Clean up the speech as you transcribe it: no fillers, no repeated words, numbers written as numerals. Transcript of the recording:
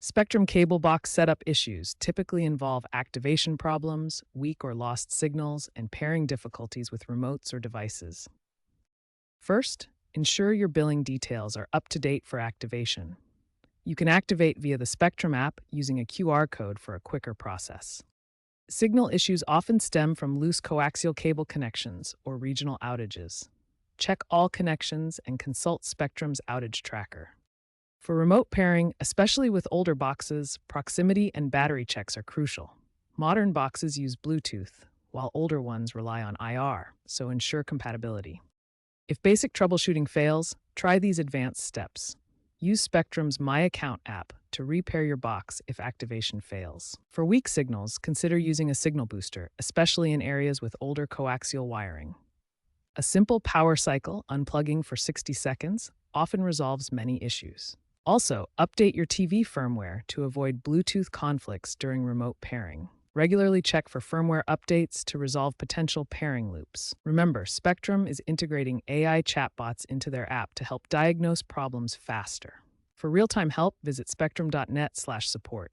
Spectrum cable box setup issues typically involve activation problems, weak or lost signals, and pairing difficulties with remotes or devices. First, ensure your billing details are up to date for activation. You can activate via the Spectrum app using a QR code for a quicker process. Signal issues often stem from loose coaxial cable connections or regional outages. Check all connections and consult Spectrum's outage tracker. For remote pairing, especially with older boxes, proximity and battery checks are crucial. Modern boxes use Bluetooth, while older ones rely on IR, so ensure compatibility. If basic troubleshooting fails, try these advanced steps. Use Spectrum's My Account app to repair your box if activation fails. For weak signals, consider using a signal booster, especially in areas with older coaxial wiring. A simple power cycle unplugging for 60 seconds often resolves many issues. Also, update your TV firmware to avoid Bluetooth conflicts during remote pairing. Regularly check for firmware updates to resolve potential pairing loops. Remember, Spectrum is integrating AI chatbots into their app to help diagnose problems faster. For real-time help, visit spectrum.net/support.